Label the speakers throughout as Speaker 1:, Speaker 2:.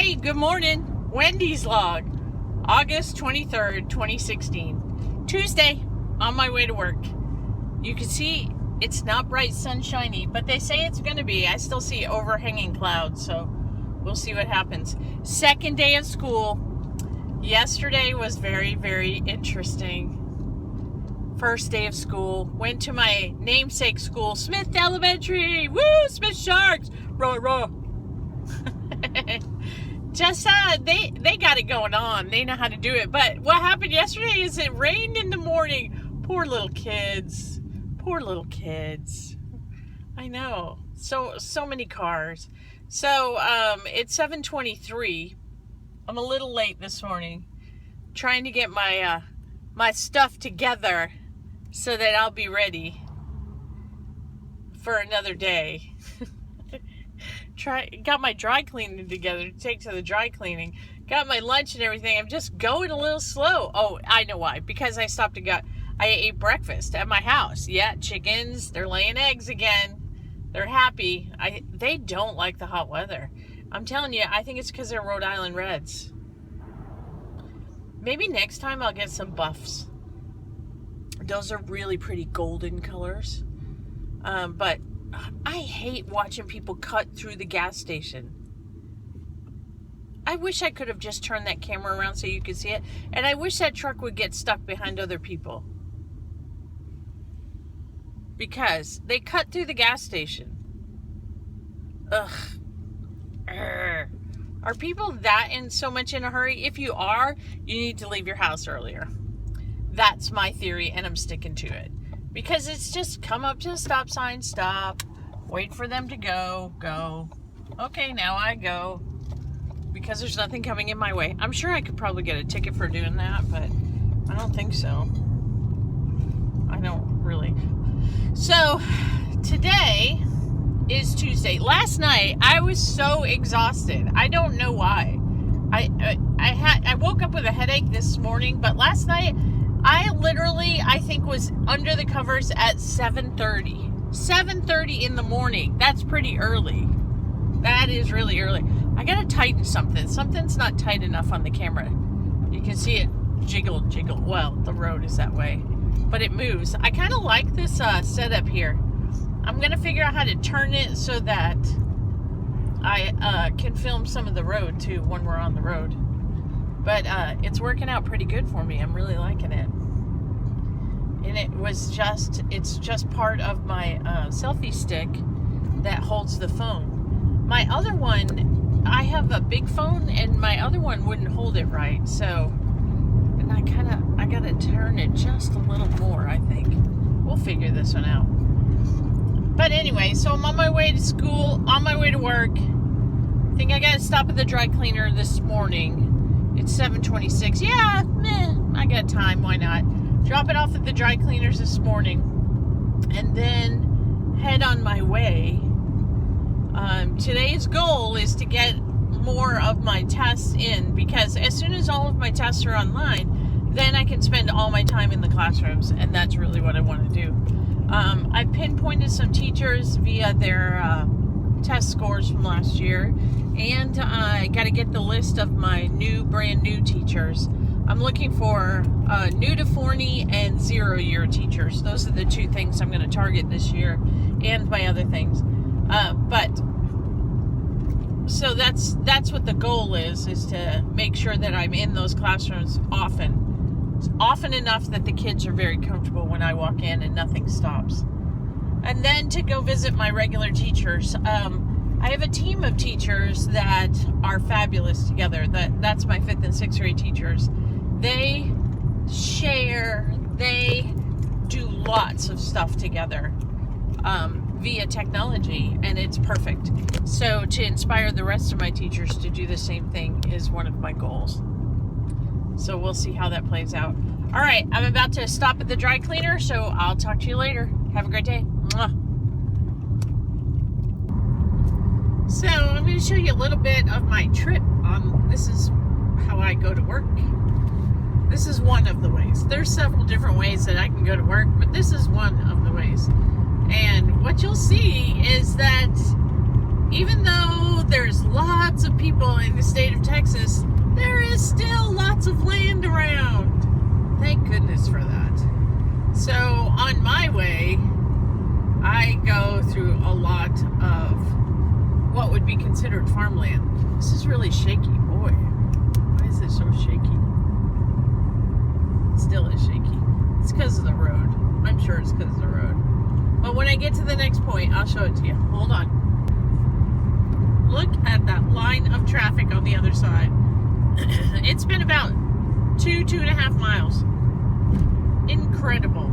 Speaker 1: Hey, good morning. Wendy's log, August 23rd, 2016. Tuesday, on my way to work. You can see it's not bright sunshiny, but they say it's going to be. I still see overhanging clouds, so we'll see what happens. Second day of school. Yesterday was very, very interesting. First day of school. Went to my namesake school, Smith Elementary. Woo, Smith Sharks. Rah, rah. Just they got it going on. They know how to do it. But what happened yesterday is it rained in the morning. Poor little kids. Poor little kids. I know. So many cars. So it's 7:23. I'm a little late this morning, trying to get my my stuff together so that I'll be ready for another day. Got my dry cleaning together to take to the dry cleaning. Got my lunch and everything. I'm just going a little slow. Oh, I know why. Because I stopped and I ate breakfast at my house. Yeah, chickens. They're laying eggs again. They're happy. They don't like the hot weather. I'm telling you, I think it's because they're Rhode Island Reds. Maybe next time I'll get some buffs. Those are really pretty golden colors. But I hate watching people cut through the gas station. I wish I could have just turned that camera around so you could see it. And I wish that truck would get stuck behind other people. Because they cut through the gas station. Ugh. Are people that so much in a hurry? If you are, you need to leave your house earlier. That's my theory, and I'm sticking to it. Because it's just come up to a stop sign, stop, wait for them to go. Okay, now I go. Because there's nothing coming in my way. I'm sure I could probably get a ticket for doing that, but I don't think so. I don't really. So, today is Tuesday. Last night, I was so exhausted. I don't know why. I woke up with a headache this morning, but last night, I think was under the covers at 7:30. 7:30 in the morning. That's pretty early. That is really early. I gotta tighten something. Something's not tight enough on the camera. You can see it jiggle. Well, the road is that way, but it moves. I kind of like this setup here. I'm gonna figure out how to turn it so that I can film some of the road too when we're on the road. But it's working out pretty good for me. I'm really liking it. And it's just part of my selfie stick that holds the phone. My other one, I have a big phone and my other one wouldn't hold it right. So, and I gotta turn it just a little more, I think. We'll figure this one out. But anyway, so I'm on my way to school, on my way to work. I think I gotta stop at the dry cleaner this morning. It's 7:26. Yeah, I got time. Why not? Drop it off at the dry cleaners this morning. And then head on my way. Today's goal is to get more of my tests in. Because as soon as all of my tests are online, then I can spend all my time in the classrooms. And that's really what I want to do. I pinpointed some teachers via their test scores from last year. And I got to get the list of my brand new teachers. I'm looking for new to Forney and 0-year teachers. Those are the two things I'm going to target this year, and my other things. So that's what the goal is to make sure that I'm in those classrooms often enough that the kids are very comfortable when I walk in and nothing stops. And then to go visit my regular teachers. I have a team of teachers that are fabulous together. That's my 5th and 6th grade teachers. They share, they do lots of stuff together via technology, and it's perfect. So to inspire the rest of my teachers to do the same thing is one of my goals. So we'll see how that plays out. All right, I'm about to stop at the dry cleaner, so I'll talk to you later. Have a great day. Mwah. So I'm going to show you a little bit of my trip. This is how I go to work. This is one of the ways. There's several different ways that I can go to work, but this is one of the ways. And what you'll see is that even though there's lots of people in the state of Texas, there is still lots of land around. Thank goodness for that. So on my way, I go through a lot of what would be considered farmland. This is really shaky. Boy, why is it so shaky? It still is shaky. It's because of the road. I'm sure it's because of the road. But when I get to the next point, I'll show it to you. Hold on. Look at that line of traffic on the other side. It's been about 2.5 miles. Incredible.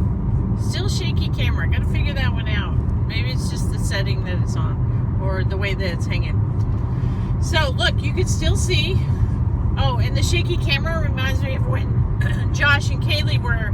Speaker 1: Still shaky camera. Gotta figure that one out. Maybe it's just the setting that it's on, or the way that it's hanging. So look, you can still see. Oh, and the shaky camera reminds me of when Josh and Kaylee were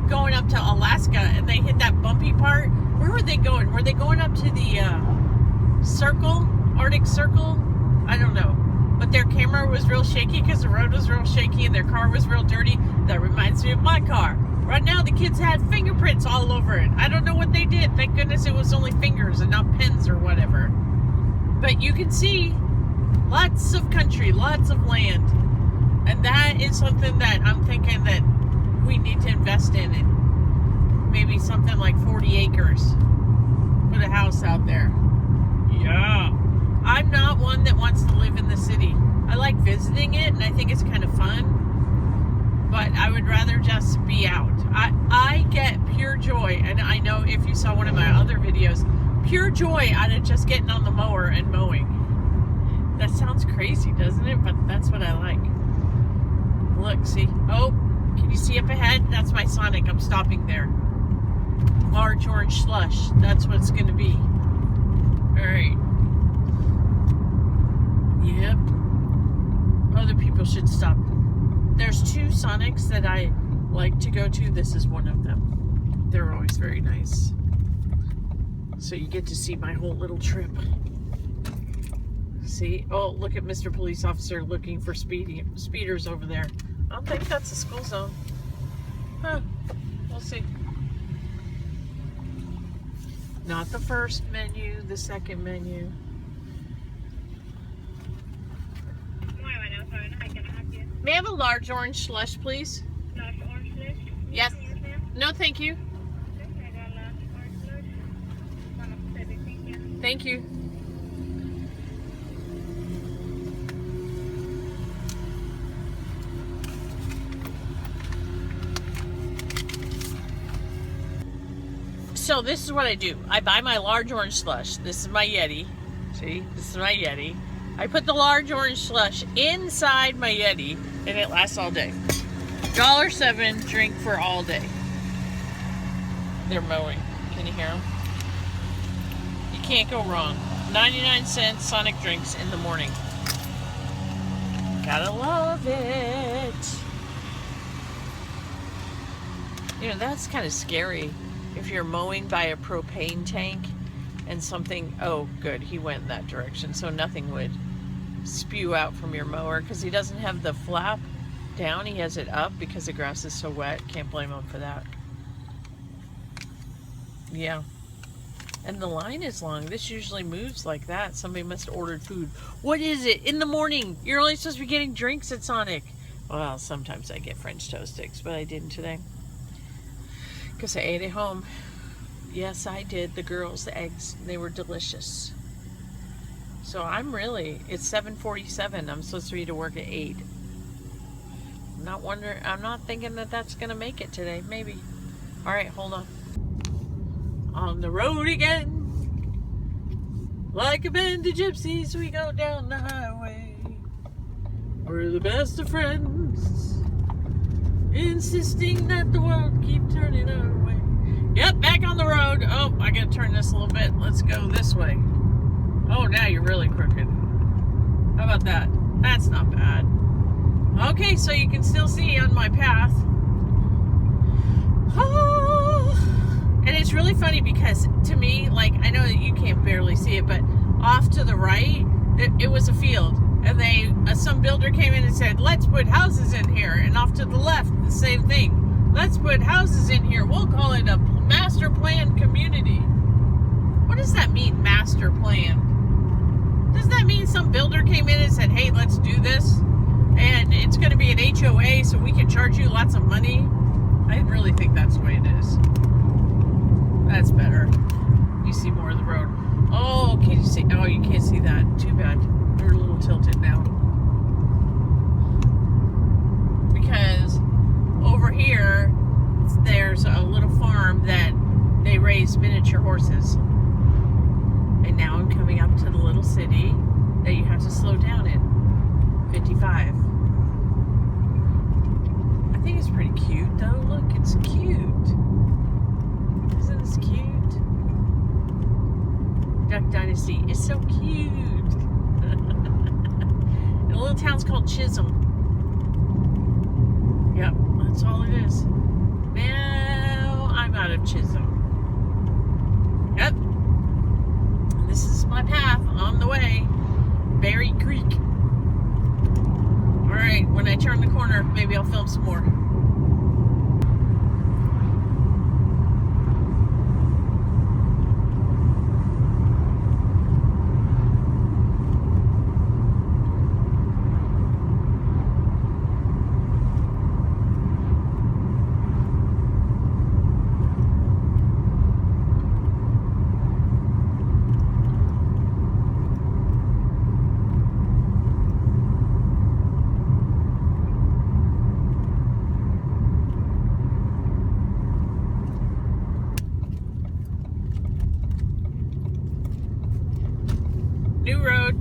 Speaker 1: going up to Alaska and they hit that bumpy part. Where were they going? Were they going up to the circle? Arctic Circle? I don't know. But their camera was real shaky because the road was real shaky and their car was real dirty. That reminds me of my car. Right now the kids had fingerprints all over it. I don't know what they did. Thank goodness it was only fingers and not pens or whatever. But you can see lots of country, lots of land. And that is something that I'm thinking that we need to invest in it. Maybe something like 40 acres. Put a house out there. Yeah. I'm not one that wants to live in the city. I like visiting it and I think it's kind of fun. But I would rather just be out. I get pure joy, and I know if you saw one of my other videos, pure joy out of just getting on the mower and mowing. That sounds crazy, doesn't it? But that's what I like. Look, see? Oh, can you see up ahead? That's my Sonic. I'm stopping there. Large orange slush. That's what it's going to be. Alright. Yep. Other people should stop. There's 2 Sonics that I like to go to. This is one of them. They're always very nice. So you get to see my whole little trip. See? Oh, look at Mr. Police Officer looking for speeders over there. I don't think that's a school zone. Huh. We'll see. Not the first menu, the second menu. May I have a large orange slush, please? Large orange slush? Yes. No, thank you. Thank you. So this is what I do. I buy my large orange slush. This is my Yeti. See? This is my Yeti. I put the large orange slush inside my Yeti, and it lasts all day. $1.07 drink for all day. They're mowing. Can you hear them? You can't go wrong. 99-cent Sonic drinks in the morning. Gotta love it. You know, that's kind of scary. If you're mowing by a propane tank and something, oh good, he went in that direction, so nothing would spew out from your mower because he doesn't have the flap down, he has it up because the grass is so wet. Can't blame him for that. Yeah. And the line is long. This usually moves like that. Somebody must have ordered food. What is it? In the morning. You're only supposed to be getting drinks at Sonic. Well, sometimes I get French toast sticks, but I didn't today. Because I ate at home. Yes, I did. The girls, the eggs, they were delicious. So I'm really, it's 7:47. I'm supposed to be to work at 8. I'm not thinking that that's going to make it today. Maybe. All right, hold on. On the road again. Like a band of gypsies, we go down the highway. We're the best of friends. Insisting that the world keep turning our way. Yep, back on the road. Oh, I gotta turn this a little bit. Let's go this way. Oh, now you're really crooked. How about that? That's not bad. Okay, so you can still see on my path. Oh, and it's really funny because to me, like, I know that you can't barely see it, but off to the right, it was a field. And some builder came in and said, let's put houses in here. And off to the left, the same thing. Let's put houses in here. We'll call it a master plan community. What does that mean, master plan? Doesn't that mean some builder came in and said, hey, let's HOA so we can charge you lots of money. I really think that's the way it is. That's better. You see more of the road. Oh, can you see? Oh, you can't see that. Too bad. We're a little tilted now. Because over here, there's a little farm that they raise miniature horses. And now I'm coming up to the little city that you have to slow down in. 55. I think it's pretty cute though. Look, it's cute. Isn't this cute? Duck Dynasty is so cute. The little town's called Chisholm. Yep, that's all it is. Now I'm out of Chisholm. Yep. This is my path on the way. Berry Creek. Alright, when I turn the corner, maybe I'll film some more. New road.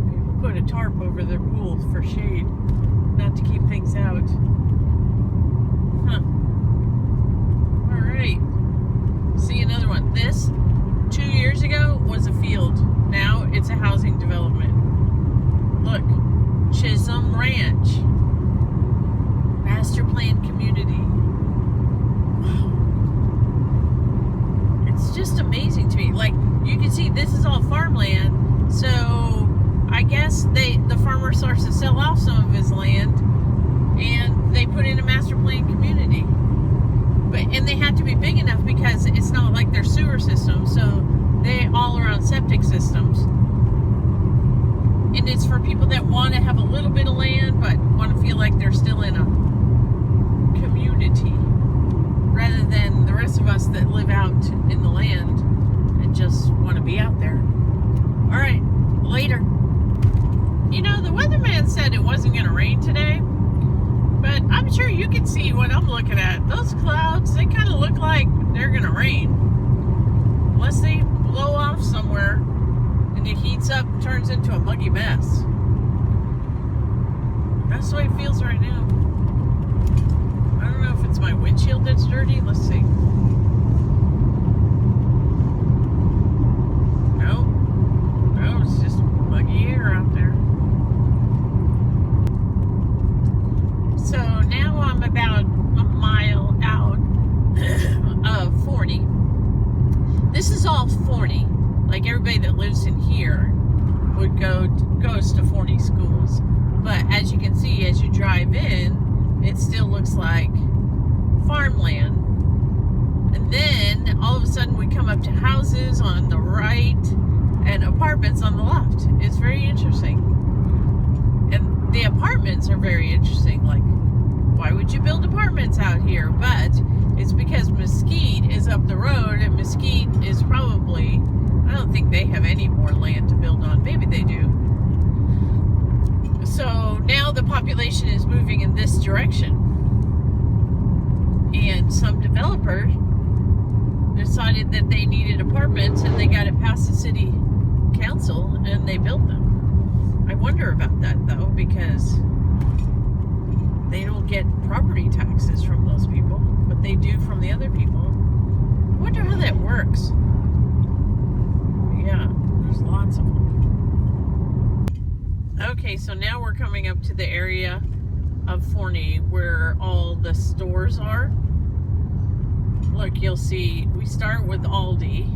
Speaker 1: People put a tarp over their pool for shade, not to keep things out. Huh. Alright. See another one. This, 2 years ago, was a field. Now it's a housing development. Look. Chisholm Ranch. Master plan community. It's just amazing to me. Like, you can see this is all farmland, so I guess the farmer starts to sell off some of his land and they put in a master plan community. And they have to be big enough because it's not like their sewer system, so they all around septic systems. And it's for people that want to have a little bit of land but want to feel like they're still in a community, rather than the rest of us that live out in the land and just want to be out there. Alright, later. You know, the weatherman said it wasn't going to rain today, but I'm sure you can see what I'm looking at. Those clouds, they kind of look like they're going to rain. Unless they blow off somewhere and it heats up and turns into a muggy mess. That's the way it feels right now. I don't know if it's my windshield that's dirty. Let's see. No, it's just muggy air out there. So now I'm about a mile out of Forney. This is all Forney. Like, everybody that lives in here would goes to Forney schools. But as you can see, as you drive in, it still looks like farmland. And then all of a sudden we come up to houses on the right and apartments on the left. It's very interesting. And the apartments are very interesting. Like, why would you build apartments out here? But it's because Mesquite is up the road, and Mesquite is probably, I don't think they have any more land to build on. Maybe they do. So now the population is moving in this direction. And some developer decided that they needed apartments, and they got it past the city council and they built them. I wonder about that though, because they don't get property taxes from those people, but they do from the other people. I wonder how that works. Yeah, there's lots of them. Okay, so now we're coming up to the area of Forney where all the stores are. Look, you'll see we start with Aldi,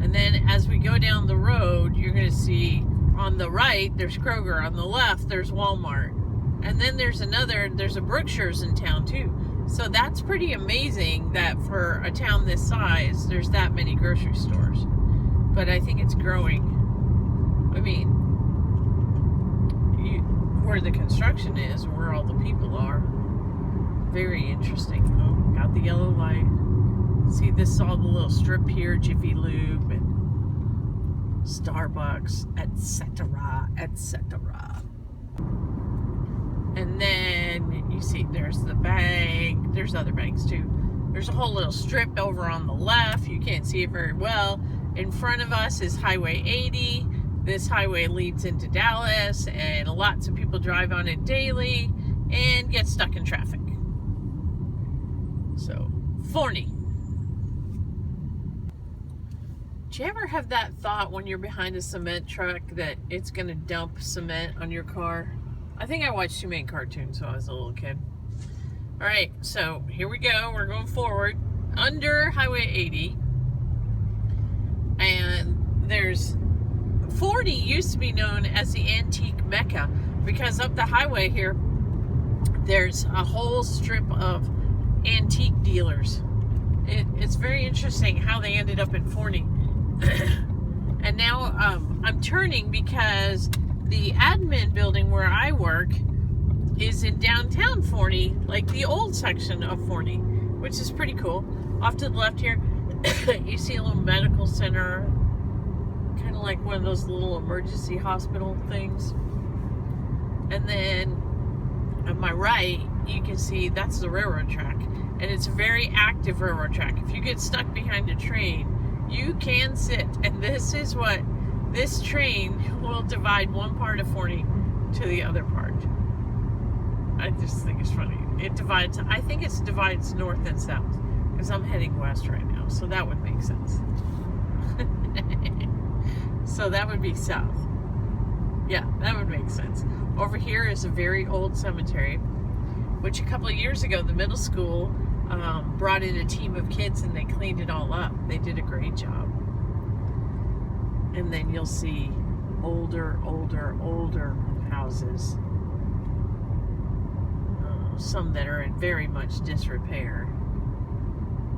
Speaker 1: and then as we go down the road, you're going to see on the right there's Kroger, on the left there's Walmart, and then there's a Brookshire's in town too. So that's pretty amazing that for a town this size, there's that many grocery stores. But I think it's growing. I mean, where the construction is, where all the people are, very interesting. Oh, got the yellow light. See, this is all the little strip here, Jiffy Lube and Starbucks, etc., etc. And then you see there's the bank. There's other banks too. There's a whole little strip over on the left. You can't see it very well. In front of us is Highway 80. This highway leads into Dallas, and lots of people drive on it daily and get stuck in traffic. So, Forney. Do you ever have that thought when you're behind a cement truck that it's going to dump cement on your car? I think I watched too many cartoons when I was a little kid. All right, so here we go. We're going forward under Highway 80. And there's... Forney used to be known as the antique Mecca because up the highway here, there's a whole strip of antique dealers. It's very interesting how they ended up in Forney. And now I'm turning because the admin building where I work is in downtown Forney, like the old section of Forney, which is pretty cool. Off to the left here, you see a little medical center, kind of like one of those little emergency hospital things. And then on my right, you can see that's the railroad track. And it's a very active railroad track. If you get stuck behind a train, you can sit. And this is what this train will divide one part of Forney to the other part. I just think it's funny. It divides, I think it divides north and south because I'm heading west right now. So that would make sense. So that would be south. Yeah, that would make sense. Over here is a very old cemetery, which a couple of years ago, the middle school brought in a team of kids and they cleaned it all up. They did a great job. And then you'll see older houses. Some that are in very much disrepair.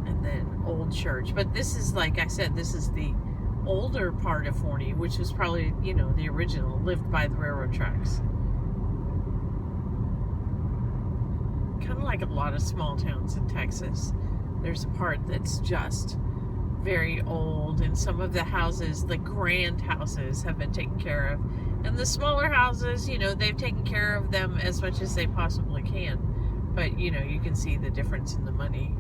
Speaker 1: And then old church. But this is, like I said, this is the older part of Forney, which was probably, you know, the original, lived by the railroad tracks. Kind of like a lot of small towns in Texas. There's a part that's just very old, and some of the houses, the grand houses, have been taken care of. And the smaller houses, you know, they've taken care of them as much as they possibly can. But, you know, you can see the difference in the money.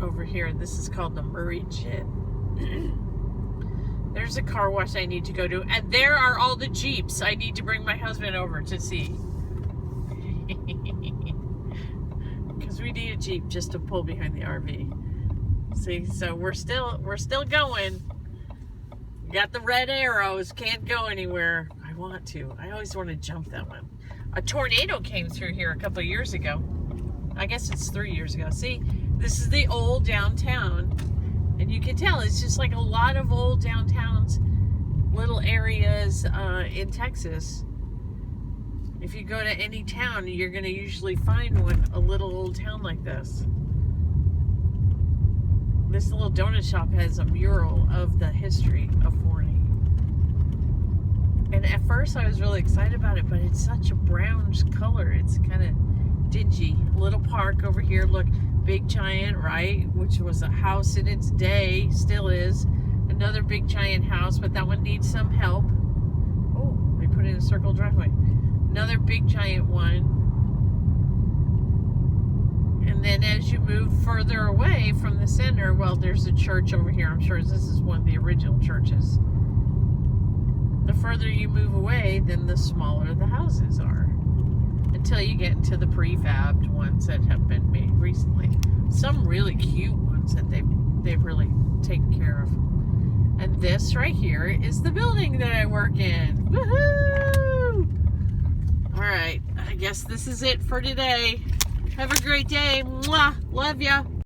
Speaker 1: Over here, this is called the Murray Jet. There's a car wash I need to go to, and there are all the Jeeps I need to bring my husband over to see. Because we need a Jeep just to pull behind the RV. See, so we're still going. Got the red arrows, can't go anywhere. I want to. I always want to jump that one. A tornado came through here a couple of years ago. I guess it's 3 years ago. See, this is the old downtown. And you can tell it's just like a lot of old downtowns, little areas in Texas. If you go to any town, you're going to usually find one, a little old town like this. This little donut shop has a mural of the history of Forney. And at first I was really excited about it, but it's such a brownish color. It's kind of dingy. Little park over here, look, big giant, right? Which was a house in its day, still is. Another big giant house, but that one needs some help. Oh, they put in a circle driveway. Another big giant one. And then as you move further away from the center, well, there's a church over here. I'm sure this is one of the original churches. The further you move away, then the smaller the houses are. Until you get into the prefabbed ones that have been made recently. Some really cute ones that they've really taken care of. And this right here is the building that I work in. Woohoo! Alright, I guess this is it for today. Have a great day. Mwah! Love ya!